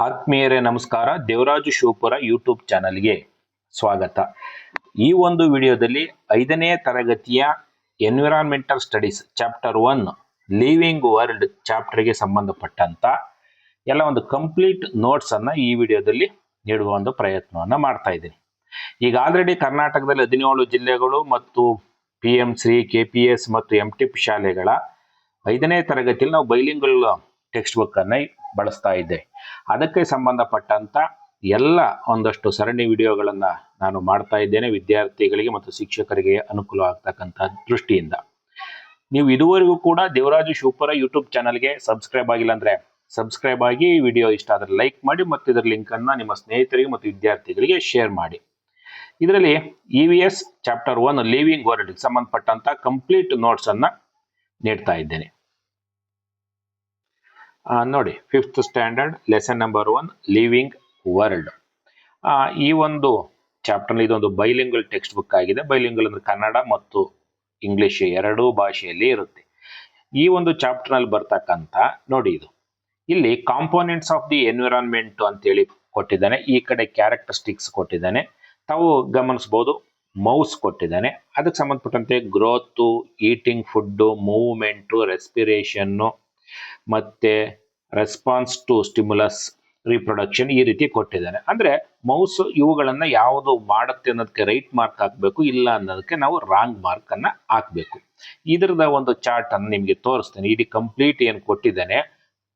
ಆತ್ಮೀಯರೇ ನಮಸ್ಕಾರ. ದೇವರಾಜು ಶಿವಪುರ ಯೂಟ್ಯೂಬ್ ಚಾನಲ್ಗೆ ಸ್ವಾಗತ. ಈ ಒಂದು ವಿಡಿಯೋದಲ್ಲಿ 5ನೇ ತರಗತಿಯ environmental studies chapter 1 living world ಚಾಪ್ಟರ್ಗೆ ಸಂಬಂಧಪಟ್ಟಂತ ಎಲ್ಲ ಒಂದು ಕಂಪ್ಲೀಟ್ ನೋಟ್ಸ್ ಅನ್ನ ಈ ವಿಡಿಯೋದಲ್ಲಿ ನೀಡುವ ಒಂದು ಪ್ರಯತ್ನವನ್ನ ಮಾಡ್ತಾ ಇದ್ದೀನಿ. ಈಗ ಆಲ್ರೆಡಿ ಕರ್ನಾಟಕದಲ್ಲಿ 17 ಜಿಲ್ಲೆಗಳು ಮತ್ತು PMC, KPS ಮತ್ತು MTIP ಶಾಲೆಗಳ 5ನೇ ತರಗತಿಯಲ್ಲಿ ನಾವು ಬೈಲಿಂಗಲ್ ಟೆಕ್ಸ್ಟ್ ಬುಕ್ ಅನ್ನ ಬಳಸ್ತಾ ಇದ್ದೆ. ಅದಕ್ಕೆ ಸಂಬಂಧಪಟ್ಟಂತ ಎಲ್ಲ ಒಂದಷ್ಟು ಸರಣಿ ವಿಡಿಯೋಗಳನ್ನ ನಾನು ಮಾಡ್ತಾ ಇದ್ದೇನೆ ವಿದ್ಯಾರ್ಥಿಗಳಿಗೆ ಮತ್ತು ಶಿಕ್ಷಕರಿಗೆ ಅನುಕೂಲ ಆಗ್ತಕ್ಕಂಥ ದೃಷ್ಟಿಯಿಂದ. ನೀವು ಇದುವರೆಗೂ ಕೂಡ ದೇವರಾಜು ಶಿವಪುರ ಯೂಟ್ಯೂಬ್ ಚಾನಲ್ಗೆ ಸಬ್ಸ್ಕ್ರೈಬ್ ಆಗಿಲ್ಲ ಅಂದ್ರೆ ಸಬ್ಸ್ಕ್ರೈಬ್ ಆಗಿ, ವಿಡಿಯೋ ಇಷ್ಟ ಆದ್ರೆ ಲೈಕ್ ಮಾಡಿ ಮತ್ತು ಇದರ ಲಿಂಕ್ ಅನ್ನ ನಿಮ್ಮ ಸ್ನೇಹಿತರಿಗೆ ಮತ್ತು ವಿದ್ಯಾರ್ಥಿಗಳಿಗೆ ಶೇರ್ ಮಾಡಿ. ಇದರಲ್ಲಿ EVS ಚಾಪ್ಟರ್ 1 ಲಿವಿಂಗ್ ವರ್ಲ್ಡ್ ಸಂಬಂಧಪಟ್ಟಂತ ಕಂಪ್ಲೀಟ್ ನೋಟ್ಸ್ ಅನ್ನ ನೀಡ್ತಾ ಇದ್ದೇನೆ. ನೋಡಿ, 5th standard lesson number 1 living world. ಈ ಒಂದು ಚಾಪ್ಟರ್ ಇದೊಂದು ಬೈಲಿಂಗಲ್ ಟೆಕ್ಸ್ಟ್ ಬುಕ್ ಆಗಿದೆ. ಬೈಲಿಂಗಲ್ ಅಂದ್ರೆ ಕನ್ನಡ ಮತ್ತು ಇಂಗ್ಲಿಷ್ ಎರಡೂ ಭಾಷೆಯಲ್ಲಿ ಇರುತ್ತೆ. ಈ ಒಂದು ಚಾಪ್ಟರ್ ನಲ್ಲಿ ಬರ್ತಕ್ಕಂಥ ನೋಡಿ, ಇಲ್ಲಿ ಕಾಂಪೋನೆಂಟ್ಸ್ ಆಫ್ ದಿ ಎನ್ವಿರಾನ್ಮೆಂಟ್ ಅಂತೇಳಿ ಕೊಟ್ಟಿದ್ದಾನೆ. ಈ ಕಡೆ ಕ್ಯಾರೆಕ್ಟರಿಸ್ಟಿಕ್ಸ್ ಕೊಟ್ಟಿದ್ದಾನೆ. ತಾವು ಗಮನಿಸಬಹುದು, ಮೌಸ್ ಕೊಟ್ಟಿದ್ದಾನೆ. ಅದಕ್ಕೆ ಸಂಬಂಧಪಟ್ಟಂತೆ growth, eating food, movement, respiration ಮತ್ತೆ ರೆಸ್ಪಾನ್ಸ್ ಟು ಸ್ಟಿಮ್ಯುಲಸ್, ರೀಪ್ರೊಡಕ್ಷನ್ ಈ ರೀತಿ ಕೊಟ್ಟಿದ್ದಾನೆ. ಅಂದ್ರೆ ಮೌಸ್ ಇವುಗಳನ್ನ ಯಾವುದು ಮಾಡುತ್ತೆ ಅನ್ನೋದಕ್ಕೆ ರೈಟ್ ಮಾರ್ಕ್ ಹಾಕಬೇಕು, ಇಲ್ಲ ಅನ್ನೋದಕ್ಕೆ ನಾವು ರಾಂಗ್ ಮಾರ್ಕ್ ಅನ್ನ ಹಾಕಬೇಕು. ಇದರದ ಒಂದು ಚಾರ್ಟ್ ಅನ್ನು ನಿಮಗೆ ತೋರಿಸ್ತೇನೆ. ಇಡೀ ಕಂಪ್ಲೀಟ್ ಏನು ಕೊಟ್ಟಿದ್ದಾನೆ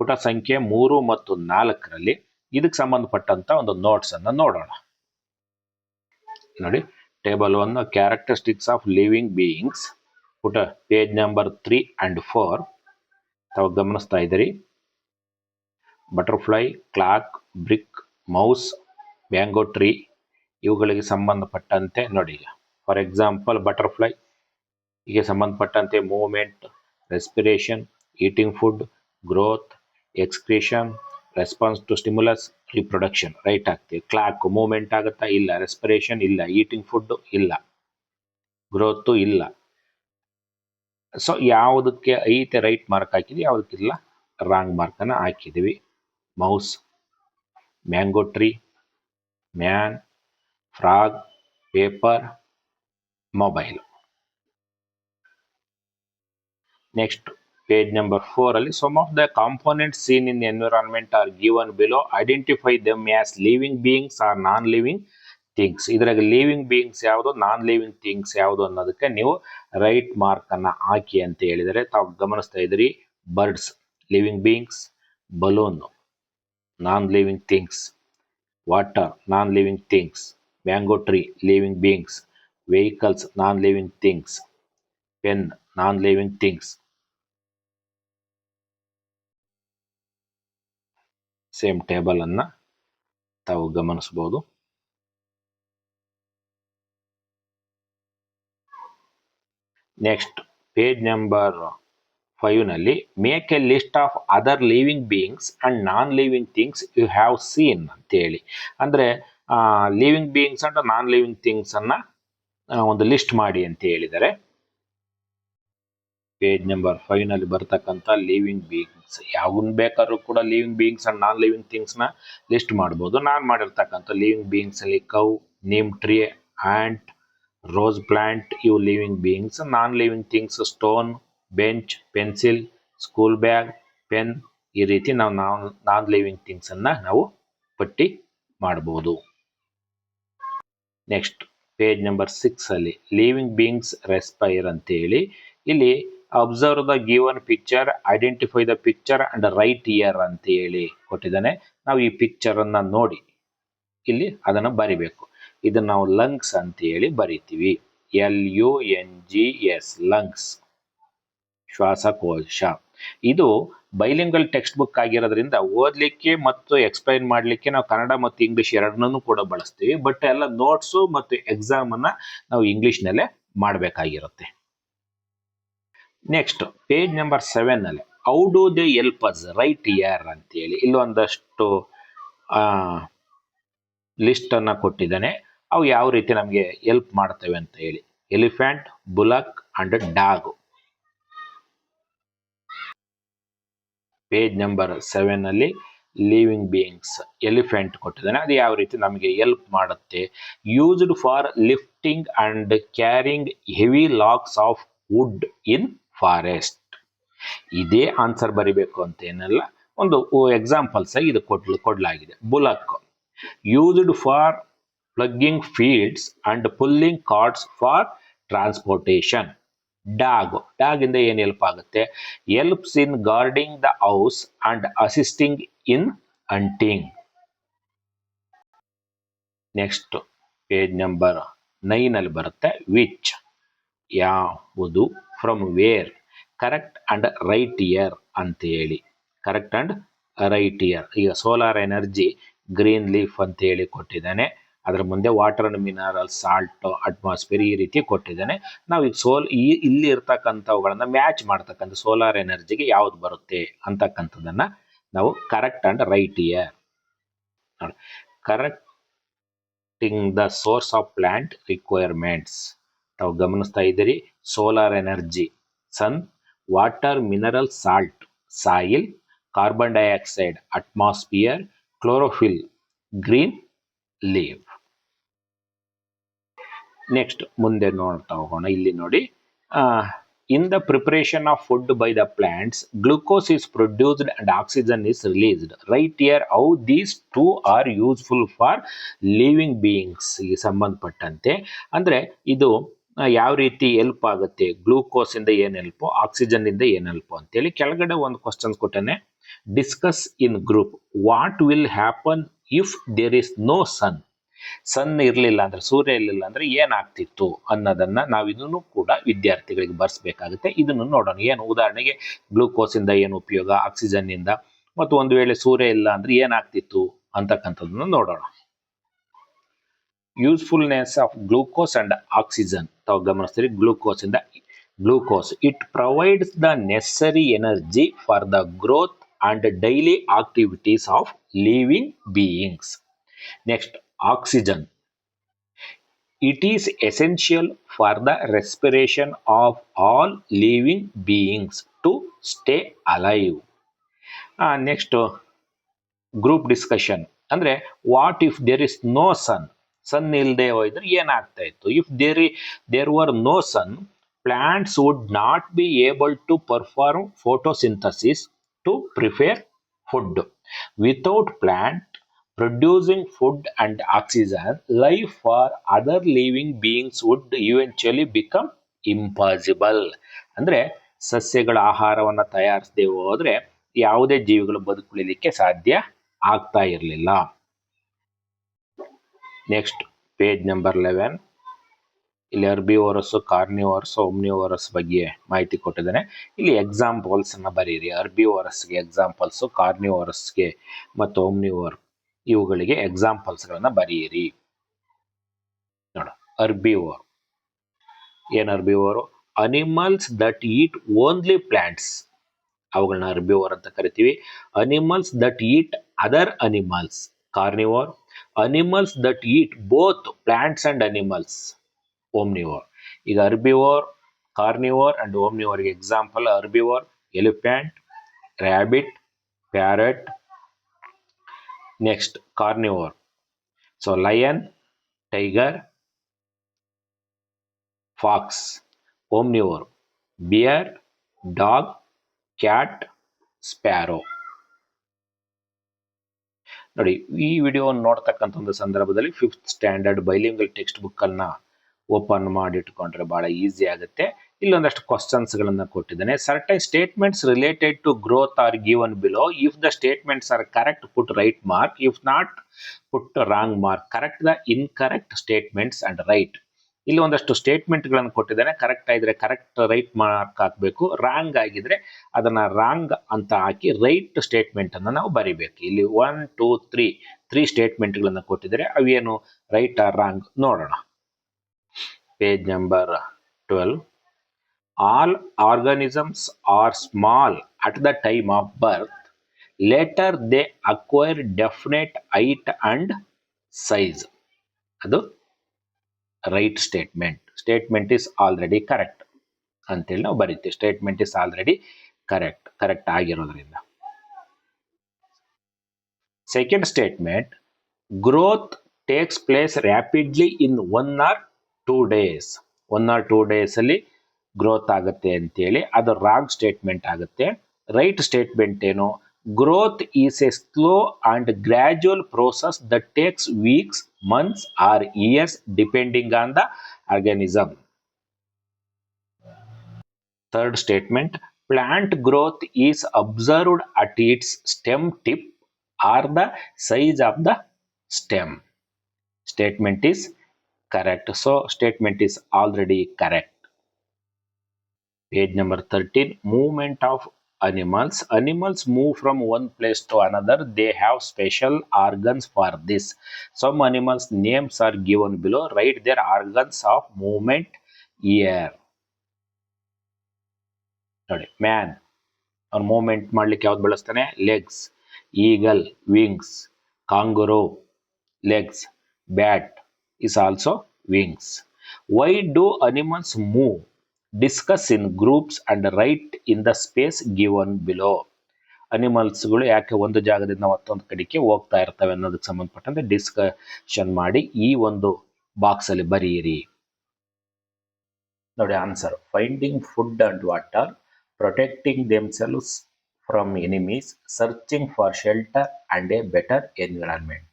ಪುಟ ಸಂಖ್ಯೆ 3 ಮತ್ತು 4ರಲ್ಲಿ ಇದಕ್ಕೆ ಸಂಬಂಧಪಟ್ಟಂತ ಒಂದು ನೋಟ್ಸ್ ಅನ್ನ ನೋಡೋಣ. ನೋಡಿ, table 1 characteristics of living beings, ಪುಟ ಪೇಜ್ ನಂಬರ್ 3 and 4 ತಾವು ಗಮನಿಸ್ತಾ ಇದ್ದೀರಿ. Butterfly, clock, brick, mouse, mango tree ಇವುಗಳಿಗೆ ಸಂಬಂಧಪಟ್ಟಂತೆ ನೋಡಿ. ಫಾರ್ ಎಕ್ಸಾಂಪಲ್ ಬಟರ್ಫ್ಲೈ ಗೆ ಸಂಬಂಧಪಟ್ಟಂತೆ movement, respiration, eating food, growth, excretion, response to stimulus, reproduction right ಆಗ್ತದೆ. ಕ್ಲಾಕ್ ಮೂವ್ಮೆಂಟ್ ಆಗುತ್ತಾ? ಇಲ್ಲ. ರೆಸ್ಪಿರೇಷನ್ ಇಲ್ಲ. ಈಟಿಂಗ್ ಫುಡ್ ಇಲ್ಲ. ಗ್ರೋತ್ ಇಲ್ಲ. ಸೊ ಯಾವುದಕ್ಕೆ ಐತೆ ರೈಟ್ ಮಾರ್ಕ್ ಹಾಕಿದ್ವಿ, ಯಾವುದಕ್ಕಿಲ್ಲ ರಾಂಗ್ ಮಾರ್ಕ್ ಅನ್ನ ಹಾಕಿದ್ವಿ. Mouse, mango tree, man, frog, paper, mobile. Next page number 4 ಅಲ್ಲಿ some of the components seen in environment are given below, identify them as living beings or non living things. ಇದ್ರಾಗ living beings ಯಾವುದು, non living things ಯಾವುದು ಅನ್ನೋದಕ್ಕೆ ನೀವು right mark ಅನ್ನ ಹಾಕಿ ಅಂತ ಹೇಳಿದರೆ ತಾವು ಗಮನಿಸ್ತಾ ಇದ್ರಿ. Birds living beings, balloon non living things, water non living things, mango tree living beings, vehicles non living things, pen non living things. Same table ಅನ್ನ ತಾವು ಗಮನಿಸಬಹುದು. ನೆಕ್ಸ್ಟ್ ಪೇಜ್ ನಂಬರ್ 5 ನಲ್ಲಿ make a list of other living beings and non living things you have seen ಅಂತ ಹೇಳಿ. ಅಂದ್ರೆ living beings and non living things ಅನ್ನ ಒಂದು list ಮಾಡಿ ಅಂತ ಹೇಳಿದ್ದಾರೆ. ಪೇಜ್ ನಂಬರ್ 5 ನಲ್ಲಿ ಬರ್ತಕ್ಕಂಥ ಲಿವಿಂಗ್ ಬೀಯಿಂಗ್ಸ್ ಯಾವನ್ ಬೇಕಾದ್ರೂ ಕೂಡ living beings and non living things ನ ಲಿಸ್ಟ್ ಮಾಡಬಹುದು. ನಾನು ಮಾಡಿರ್ತಕ್ಕಂಥ ಲಿವಿಂಗ್ ಬೀಯಿಂಗ್ಸ್ ಅಲ್ಲಿ cow, neem tree, ant, rose plant ಇವು living beings. Non living things stone, bench, pencil, school bag, pen ಈ ರೀತಿ ನಾವು ನಾನ್ ಲಿವಿಂಗ್ ಥಿಂಗ್ಸ್ ಅನ್ನ ನಾವು ಪಟ್ಟಿ ಮಾಡಬಹುದು. ನೆಕ್ಸ್ಟ್ ಪೇಜ್ ನಂಬರ್ 6 ಅಲ್ಲಿ ಲಿವಿಂಗ್ ಬೀಯಿಂಗ್ಸ್ ರೆಸ್ಪೈರ್ ಅಂತ ಹೇಳಿ ಇಲ್ಲಿ observe the given picture, identify the picture and write here ಅಂತ ಹೇಳಿ ಕೊಟ್ಟಿದ್ದಾನೆ. ನಾವು ಈ ಪಿಕ್ಚರ್ ಅನ್ನ ನೋಡಿ ಇಲ್ಲಿ ಅದನ್ನ ಬರಿಬೇಕು. ಇದನ್ನ ನಾವು ಲಂಗ್ಸ್ ಅಂತ ಹೇಳಿ ಬರಿತೀವಿ. LUNGS ಲಂಗ್ಸ್, ಶ್ವಾಸಕೋಶ. ಇದು ಬೈಲಿಂಗಲ್ ಟೆಕ್ಸ್ಟ್ ಬುಕ್ ಆಗಿರೋದ್ರಿಂದ ಓದ್ಲಿಕ್ಕೆ ಮತ್ತು ಎಕ್ಸ್ಪ್ಲೈನ್ ಮಾಡ್ಲಿಕ್ಕೆ ನಾವು ಕನ್ನಡ ಮತ್ತು ಇಂಗ್ಲಿಷ್ ಎರಡನ್ನೂ ಕೂಡ ಬಳಸ್ತೀವಿ. ಬಟ್ ಎಲ್ಲ ನೋಟ್ಸ್ ಮತ್ತು ಎಕ್ಸಾಮ್ ಅನ್ನ ನಾವು ಇಂಗ್ಲಿಷ್ ನಲ್ಲೇ ಮಾಡಬೇಕಾಗಿರುತ್ತೆ. ನೆಕ್ಸ್ಟ್ ಪೇಜ್ ನಂಬರ್ 7 ನಲ್ಲಿ how do they help us right here ಅಂತ ಹೇಳಿ ಇಲ್ಲೊಂದಷ್ಟು ಲಿಸ್ಟ್ ಅನ್ನ ಕೊಟ್ಟಿದ್ದಾನೆ. ಅವು ಯಾವ ರೀತಿ ನಮಗೆ ಹೆಲ್ಪ್ ಮಾಡ್ತವೆ ಅಂತ ಹೇಳಿ. Elephant, Bullock and dog. Page number 7 ಅಲ್ಲಿ ಲಿವಿಂಗ್ ಬೀಯಿಂಗ್ಸ್ ಎಲಿಫೆಂಟ್ ಕೊಟ್ಟಿದ್ದಾನೆ, ಅದು ಯಾವ ರೀತಿ ನಮಗೆ ಹೆಲ್ಪ್ ಮಾಡುತ್ತೆ. Used for lifting and carrying heavy logs of wood in forest. ಇದೇ ಆನ್ಸರ್ ಬರಿಬೇಕು ಅಂತ ಏನಲ್ಲ, ಒಂದು ಎಕ್ಸಾಂಪಲ್ಸ್ ಆಗಿ ಇದು ಕೊಡಲಾಗಿದೆ. Bullock used for ploughing fields and pulling carts for transportation. Dog ಇಂದ ಏನು ಹೆಲ್ಪ್ ಆಗುತ್ತೆ? Helps in guarding the house and assisting in hunting. Next page number 9 ಅಲ್ಲಿ ಬರುತ್ತೆ ವಿಚ್, ಯಾವುದು, from where, correct and write here ಅಂತ ಹೇಳಿ. Correct and write here. ಈಗ solar energy, green leaf ಅಂತ ಹೇಳಿ ಕೊಟ್ಟಿದ್ದಾನೆ. ಅದರ ಮುಂದೆ water and mineral, salt, atmosphere ಈ ರೀತಿ ಕೊಟ್ಟಿದ್ದಾನೆ. ನಾವು ಈಗ ಇಲ್ಲಿ ಇರ್ತಕ್ಕಂಥವುಗಳನ್ನ ಮ್ಯಾಚ್ ಮಾಡ್ತಕ್ಕಂಥ ಸೋಲಾರ್ ಎನರ್ಜಿಗೆ ಯಾವ್ದು ಬರುತ್ತೆ ಅಂತಕ್ಕಂಥದ್ದನ್ನ ನಾವು correct and write here. Correcting the source of plant requirements. ತಾವು ಗಮನಿಸ್ತಾ ಇದ್ದೀರಿ, solar energy sun, water mineral salt soil, carbon dioxide atmosphere, chlorophyll green leaf. Next ಮುಂದೆ ನೋಡ್ತಾ ಹೋಗೋಣ. ಇಲ್ಲಿ ನೋಡಿ, in the preparation of food by the plants glucose is produced and oxygen is released. Write here how these two are useful for living beings. ಗೆ ಸಂಬಂಧಪಟ್ಟಂತೆ ಅಂದ್ರೆ ಇದು ಯಾವ ರೀತಿ ಹೆಲ್ಪ್ ಆಗುತ್ತೆ, ಗ್ಲೂಕೋಸ್ ಇಂದ ಏನ್ ಹೆಲ್ಪ್, ಆಕ್ಸಿಜನ್ ಇಂದ ಏನ್ ಹೆಲ್ಪ್ ಅಂತೇಳಿ. ಕೆಳಗಡೆ ಒಂದು ಕ್ವಶನ್ಸ್ ಕೊಟ್ಟಾನೆ. Discuss in group what will happen if there is no sun. Sun ಇರಲಿಲ್ಲ ಅಂದ್ರೆ, ಸೂರ್ಯ ಇರಲಿಲ್ಲ ಅಂದ್ರೆ ಏನಾಗ್ತಿತ್ತು ಅನ್ನೋದನ್ನ ನಾವು ಇದನ್ನು ಕೂಡ ವಿದ್ಯಾರ್ಥಿಗಳಿಗೆ ಬರ್ಸ್ಬೇಕಾಗುತ್ತೆ. ಇದನ್ನು ನೋಡೋಣ. ಏನು ಉದಾಹರಣೆಗೆ ಗ್ಲೂಕೋಸ್ ಇಂದ ಏನು ಉಪಯೋಗ, ಆಕ್ಸಿಜನ್ ಇಂದ, ಮತ್ತು ಒಂದು ವೇಳೆ ಸೂರ್ಯ ಇಲ್ಲ ಅಂದ್ರೆ ಏನಾಗ್ತಿತ್ತು ಅಂತಕ್ಕಂಥದ್ದನ್ನು ನೋಡೋಣ. Usefulness of glucose and oxygen. ತಾವು ಗಮನಿಸ್ತೀರಿ, glucose it provides the necessary energy for the growth and daily activities of living beings. Next oxygen, it is essential for the respiration of all living beings to stay alive. Next group discussion ಅಂದ್ರೆ what if there is no sun. Sun ಇಲ್ಲದೆ ಹೋಯ್ದ್ರೆ ಏನಾಗ್ತಾ ಇತ್ತು? If there were no sun, plants would not be able to perform photosynthesis to prepare food. Without plant producing food and oxygen, life for other living beings would eventually become impossible. ಅಂದ್ರೆ ಸಸ್ಯಗಳ ಆಹಾರವನ್ನು ತಯಾರಿಸದೆ ಹೋದ್ರೆ ಯಾವುದೇ ಜೀವಿಗಳು ಬದುಕುಳಿಲಿಕ್ಕೆ ಸಾಧ್ಯ ಆಗ್ತಾ ಇರಲಿಲ್ಲ. Next page number 11. ಇಲ್ಲಿ ಅರ್ಬಿವೋರಸ್, ಕಾರ್ನಿವೋರಸ್, ಓಮ್ನಿವೋರಸ್ ಬಗ್ಗೆ ಮಾಹಿತಿ ಕೊಟ್ಟಿದ್ದಾನೆ. ಇಲ್ಲಿ ಎಕ್ಸಾಂಪಲ್ಸ್ ಅನ್ನ ಬರೀರಿ. ಅರ್ಬಿವೋರಸ್ಗೆ ಎಕ್ಸಾಂಪಲ್ಸ್, ಕಾರ್ನಿವೋರಸ್ಗೆ ಮತ್ತು ಓಮ್ನಿವೋರ್ ಇವುಗಳಿಗೆ ಎಕ್ಸಾಂಪಲ್ಸ್ ಗಳನ್ನ ಬರೆಯಿರಿ. ನೋಡ, ಅರ್ಬಿವೋರ್ ಏನ್ herbivore? Animals that eat only plants, ಅವುಗಳನ್ನ ಅರ್ಬಿವೋರ್ ಅಂತ ಕರಿತೀವಿ. Animals that eat other animals, carnivore. Animals that eat both plants and animals, omnivore. ಈಗ ಅರ್ಬಿವೋರ್, ಕಾರ್ನಿವೋರ್ ಅಂಡ್ ಓಮ್ನಿವೋರ್ಗೆ example: herbivore elephant, rabbit, parrot. Next carnivore, so lion, tiger, fox. Omnivore, bear, dog, cat, sparrow. ನೋಡಿ, ಈ video ನೋಡ್ತಕ್ಕಂಥ ಒಂದು ಸಂದರ್ಭದಲ್ಲಿ 5th standard bilingual text book ಅನ್ನ open ಮಾಡಿಟ್ಕೊಂಡ್ರೆ ಬಹಳ easy ಆಗುತ್ತೆ. ಇಲ್ಲೊಂದಷ್ಟು ಕ್ವಶನ್ಸ್ ಗಳನ್ನ ಕೊಟ್ಟಿದ್ದಾನೆ. Certain statements related to growth are given below. If the statements are correct, put right mark. If not, put wrong mark. Correct the incorrect statements and right. ಇಲ್ಲಿ ಒಂದಷ್ಟು statement ಗಳನ್ನು ಕೊಟ್ಟಿದ್ದಾನೆ. ಕರೆಕ್ಟ್ ಆಗಿದ್ರೆ correct right mark ಹಾಕಬೇಕು. Wrong ಆಗಿದ್ರೆ ಅದನ್ನ wrong ಅಂತ ಹಾಕಿ right statement ಅನ್ನ ನಾವು ಬರಿಬೇಕು. ಇಲ್ಲಿ 1, 2, 3 ಸ್ಟೇಟ್ಮೆಂಟ್ ಗಳನ್ನ ಕೊಟ್ಟಿದ್ದಾರೆ. ಅವೇನು ರೈಟ್ ಆರ್ ರಾಂಗ್ ನೋಡೋಣ. Page number 12. All organisms are small at the time of birth. Later they acquire definite height and size. ಅದು right statement. Statement is already correct ಅಂತೇಳಿ ನಾವು ಬರೀತೀವಿ. ಸ್ಟೇಟ್ಮೆಂಟ್ ಇಸ್ ಆಲ್ರೆಡಿ ಕರೆಕ್ಟ್ ಆಗಿರೋದ್ರಿಂದ. Second statement, growth takes place rapidly in 1 or 2 days. 1 or 2 days ಅಲ್ಲಿ growth ಆಗುತ್ತೆ ಅಂತೇಳಿ ಅದು wrong statement ಆಗುತ್ತೆ. Right statement ಏನು, growth is A slow and gradual process that takes weeks, months or years depending on the organism. Third statement, plant growth is observed at its stem tip or the size of the stem. Statement is correct. So statement is already correct. Page number 13, movement of animals. Animals move from one place to another. They have special organs for this. Some animals names are given below. Write their organs of movement here. ನೋಡಿ, man ಅವ್ನು movement ಮಾಡ್ಲಿಕ್ಕೆ ಯಾವ್ದು ಬಳಸ್ತಾನೆ, legs. Eagle, wings. Kangaroo, legs. Bat is also wings. Why do animals move? Discuss in groups and write in the space given below. ಅನಿಮಲ್ಸ್ಗಳು ಯಾಕೆ ಒಂದು ಜಾಗದಿಂದ ಮತ್ತೊಂದು ಕಡೆಗೆ ಹೋಗ್ತಾ ಇರ್ತವೆ ಅನ್ನೋದಕ್ಕೆ ಸಂಬಂಧಪಟ್ಟಂತೆ ಡಿಸ್ಕಷನ್ ಮಾಡಿ ಈ ಒಂದು ಬಾಕ್ಸ್ ಅಲ್ಲಿ ಬರೆಯಿರಿ. ನೋಡಿ answer, finding food and water, protecting themselves from enemies, searching for shelter and a better environment.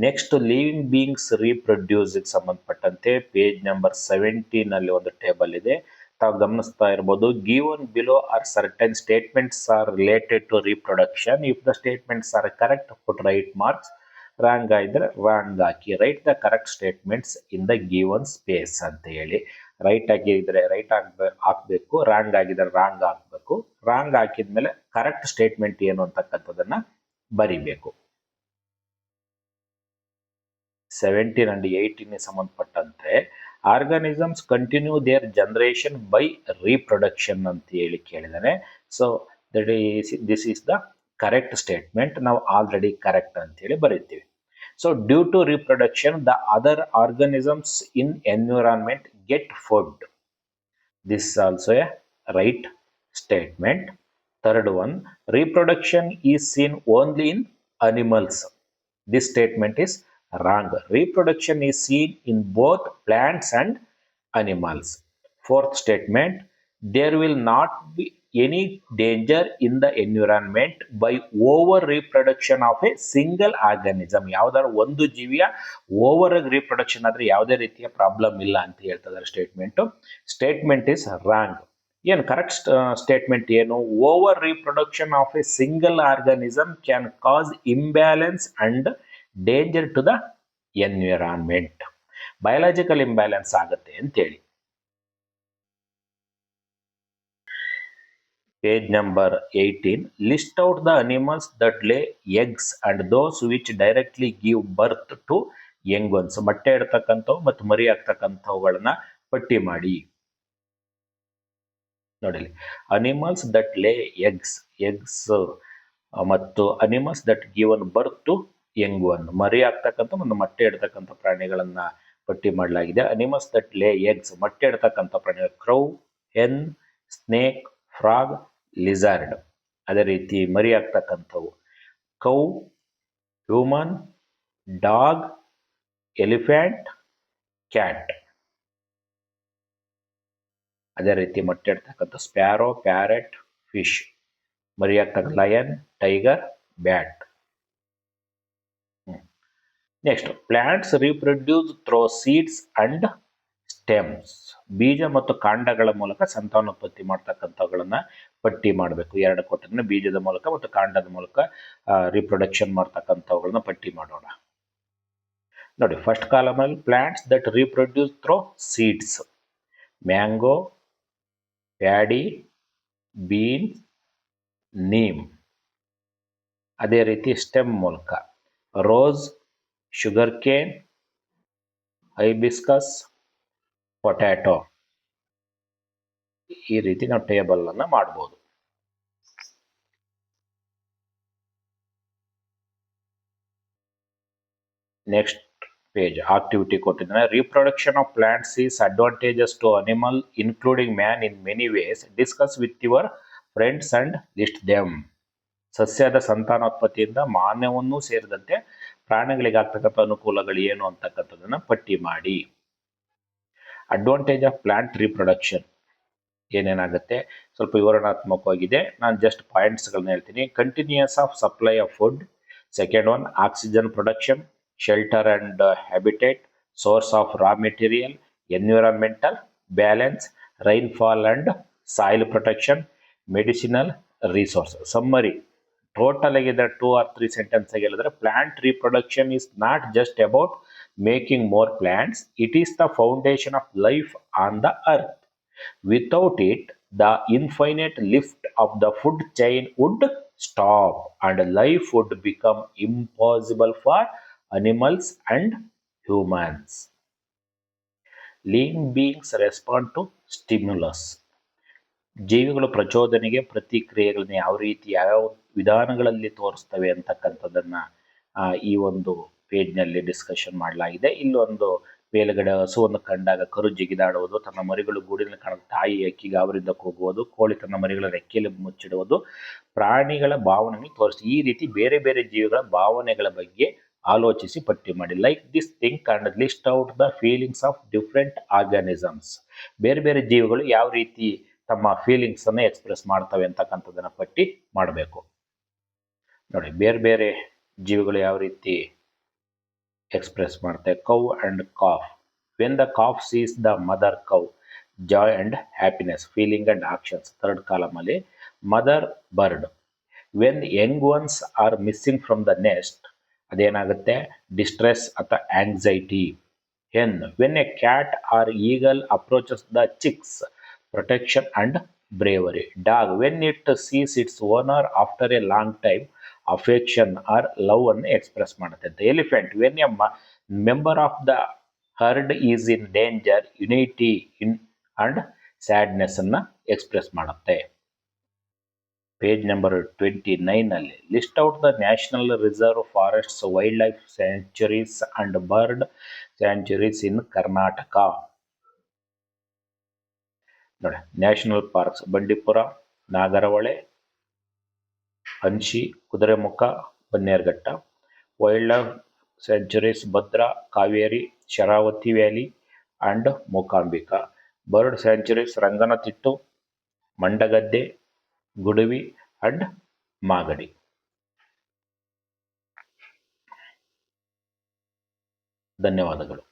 Next, living beings reproduce ಸಂಬಂಧಪಟ್ಟಂತೆ ಪೇಜ್ ನಂಬರ್ 17 ಅಲ್ಲಿ ಒಂದು ಟೇಬಲ್ ಇದೆ, ತಾವು ಗಮನಿಸ್ತಾ ಇರಬಹುದು. Given below are certain statements are related to reproduction. If the statements are correct, put right marks. Wrong ಆಗಿದ್ರೆ wrong ಹಾಕಿ. Write the correct statements in the given space ಅಂತ ಹೇಳಿ. ರೈಟ್ ಆಗಿದ್ರೆ ರೈಟ್ ಹಾಕ್ಬೇಕು, ರಾಂಗ್ ಆಗಿದ್ರೆ ರಾಂಗ್ ಹಾಕ್ಬೇಕು. Wrong ಹಾಕಿದ್ಮೇಲೆ correct statement ಏನು ಅಂತಕ್ಕಂಥದನ್ನ ಬರಿಬೇಕು. 17 and 18 ಸಂಬಂಧಪಟ್ಟಂತೆ organisms continue their generation by reproduction ಅಂತ ಹೇಳಿ ಕೇಳಿದಾನೆ. So this is the correct statement. ನಾವು ಆಲ್ರೆಡಿ ಕರೆಕ್ಟ್ ಅಂತ ಹೇಳಿ ಬರೀತೀವಿ. So due to reproduction, the other organisms in environment get food. This is also a right statement. Third one, reproduction is seen only in animals. This statement is wrong. Reproduction is seen in both plants and animals. Fourth statement, there will not be any danger in the environment by over reproduction of a single organism. ಯಾವ್ದಾರ ಒಂದು ಜೀವಿಯ over reproduction ಆದ್ರೆ ಯಾವುದೇ ರೀತಿಯ problem ಇಲ್ಲ ಅಂತ ಹೇಳ್ತಿದ್ದಾರೆ statement. Statement is wrong. ಏನು ಕರೆಕ್ಟ್ ಸ್ಟೇಟ್ಮೆಂಟ್ ಏನು, over reproduction of a single organism can cause imbalance and danger to the environment. Biological imbalance ಆಗುತ್ತೆ ಅಂತೇಳಿ. Page number 18, list out the animals that lay eggs and those which directly give birth to young ones. ಮೊಟ್ಟೆ ಇಡ್ತಕ್ಕಂಥವು ಮತ್ತು ಮರಿ ಆಗ್ತಕ್ಕಂಥವುಗಳನ್ನ ಪಟ್ಟಿ ಮಾಡಿ. ನೋಡಿ, animals that lay eggs ಮತ್ತು animals that given birth to young one, ಮರಿ ಆಗ್ತಕ್ಕಂಥ ಒಂದು ಮೊಟ್ಟೆ ಇಡ್ತಕ್ಕಂಥ ಪ್ರಾಣಿಗಳನ್ನ ಪಟ್ಟಿ ಮಾಡಲಾಗಿದೆ. ಅನಿಮಲ್ಸ್ ದಟ್ ಲೇ ಎಗ್ಸ್, ಮೊಟ್ಟೆ ಇಡ್ತಕ್ಕಂಥ ಪ್ರಾಣಿಗಳು ಕ್ರೌ, ಹೆನ್, ಸ್ನೇಕ್, ಫ್ರಾಗ್, ಲಿಜಾರ್ಡ್. ಅದೇ ರೀತಿ ಮರಿ ಆಗ್ತಕ್ಕಂಥವು cow, human, dog, elephant, cat. ಅದೇ ರೀತಿ ಮೊಟ್ಟೆ ಇಡ್ತಕ್ಕಂಥ ಸ್ಪ್ಯಾರೋ, ಪ್ಯಾರೆಟ್, ಫಿಶ್. ಮರಿ ಆಗ್ತಕ್ಕಂಥ lion, tiger, bat. Next, plants reproduce through seeds and stems. ಬೀಜ ಮತ್ತು ಕಾಂಡಗಳ ಮೂಲಕ ಸಂತಾನೋತ್ಪತ್ತಿ ಮಾಡ್ತಕ್ಕಂಥವುಗಳನ್ನ ಪಟ್ಟಿ ಮಾಡಬೇಕು. ಎರಡು ಕೊಟ್ಟರೆ ಬೀಜದ ಮೂಲಕ ಮತ್ತು ಕಾಂಡದ ಮೂಲಕ ರೀಪ್ರೊಡಕ್ಷನ್ ಮಾಡ್ತಕ್ಕಂಥವುಗಳನ್ನ ಪಟ್ಟಿ ಮಾಡೋಣ. ನೋಡಿ, ಫಸ್ಟ್ ಕಾಲಮ್ ಅಲ್ಲಿ plants that reproduce through seeds, mango, paddy, bean, neem. ಅದೇ ರೀತಿ ಸ್ಟೆಮ್ ಮೂಲಕ rose, sugar cane, hibiscus, potato. ಈ ರೀತಿ ನಾವು ಟೇಬಲ್ ಅನ್ನ ಮಾಡಬಹುದು. ನೆಕ್ಸ್ಟ್ ಪೇಜ್ ಆಕ್ಟಿವಿಟಿ ಕೊಟ್ಟಿದ್ದಾನೆ. Reproduction of plants is advantages to animal including man in many ways. Discuss with your friends and list them. ಸಸ್ಯದ ಸಂತಾನೋತ್ಪತ್ತಿಯಿಂದ ಮಾನವನ್ನೂ ಸೇರಿದಂತೆ ಪ್ರಾಣಿಗಳಿಗಾಗ್ತಕ್ಕಂಥ ಅನುಕೂಲಗಳು ಏನು ಅಂತಕ್ಕಂಥದ್ದನ್ನ ಪಟ್ಟಿ ಮಾಡಿ. ಅಡ್ವಾಂಟೇಜ್ ಆಫ್ ಪ್ಲಾಂಟ್ ರೀಪ್ರೊಡಕ್ಷನ್ ಏನೇನಾಗುತ್ತೆ ಸ್ವಲ್ಪ ವಿವರಣಾತ್ಮಕವಾಗಿದೆ. ನಾನು ಜಸ್ಟ್ ಪಾಯಿಂಟ್ಸ್ಗಳನ್ನ ಹೇಳ್ತೀನಿ. Continuous of supply of food, second one oxygen production, shelter and habitat, source of raw material, environmental balance, rainfall and soil protection, medicinal resource. Summary total ಆಗಿದ್ರೆ 2 or 3 sentence ಆಗಿ ಹೇಳಿದ್ರೆ, plant reproduction is not just about making more plants, it is the foundation of life on the earth. Without it, the infinite lift of the food chain would stop and life would become impossible for animals and humans. Living beings respond to stimulus. ಜೀವಿಗಳು ಪ್ರಚೋದನೆಗೆ ಪ್ರತಿಕ್ರಿಯೆಗಳನ್ನ ಯಾವ ರೀತಿ ಯಾವ ವಿಧಾನಗಳಲ್ಲಿ ತೋರಿಸ್ತವೆ ಅಂತಕ್ಕಂಥದ್ದನ್ನ ಈ ಒಂದು ಪೇಜ್ನಲ್ಲಿ discussion ಮಾಡಲಾಗಿದೆ. ಇಲ್ಲೊಂದು ಮೇಲುಗಡೆ ಹಸುವನ್ನು ಕಂಡಾಗ ಕರು ಜಿಗಿದಾಡುವುದು, ತನ್ನ ಮರಿಗಳು ಗೂಡಿನಲ್ಲಿ ಕಾಣುವ ತಾಯಿ ಅಕ್ಕಿಗೆ ಅವರಿಂದ ಕೂಗುವುದು, ಕೋಳಿ ತನ್ನ ಮರಿಗಳ ರೆಕ್ಕೆಯಲ್ಲಿ ಮುಚ್ಚಿಡುವುದು, ಪ್ರಾಣಿಗಳ ಭಾವನೆಗಳು ತೋರಿಸಿ. ಈ ರೀತಿ ಬೇರೆ ಬೇರೆ ಜೀವಿಗಳ ಭಾವನೆಗಳ ಬಗ್ಗೆ ಆಲೋಚಿಸಿ ಪಟ್ಟಿ ಮಾಡಿ. Like this think and list out the feelings of different organisms. ಬೇರೆ ಬೇರೆ ಜೀವಿಗಳು ಯಾವ ರೀತಿ ತಮ್ಮ ಫೀಲಿಂಗ್ಸ್ ಅನ್ನು ಎಕ್ಸ್ಪ್ರೆಸ್ ಮಾಡ್ತವೆ ಅಂತಕ್ಕಂಥದ್ದನ್ನ ಪಟ್ಟಿ ಮಾಡಬೇಕು. ನೋಡಿ, ಬೇರೆ ಬೇರೆ ಜೀವಿಗಳು ಯಾವ ರೀತಿ ಎಕ್ಸ್ಪ್ರೆಸ್ ಮಾಡುತ್ತೆ. Cow and calf. When the calf sees the mother cow, joy and happiness, feeling and actions. Third column ಅಲ್ಲಿ mother bird. When young ones are missing from the nest, ಅದೇನಾಗುತ್ತೆ ಡಿಸ್ಟ್ರೆಸ್ ಅಥವಾ anxiety. Hen. When a cat or eagle approaches the chicks, protection and bravery. Dog. When it sees its owner after a long time, affection or love ಅನ್ನು express ಮಾಡುತ್ತೆ ಅಂತ. Elephant. When a member of the herd is in danger, unity in and sadness ಅನ್ನ express ಮಾಡುತ್ತೆ. Page number 29 ಅಲ್ಲಿ list out the national reserve forests, wildlife sanctuaries and bird sanctuaries in Karnataka. ನೋಡಿ, national parks Bandipur, Nagarhole, Anshi, Kudremukh, Bannerghatta. Wildlife sanctuaries Bhadra, Kaveri, Sharavathi valley and Mookambika. Bird sanctuaries Ranganathittu, Mandagadde, Gudavi and Magadi. ಧನ್ಯವಾದಗಳು.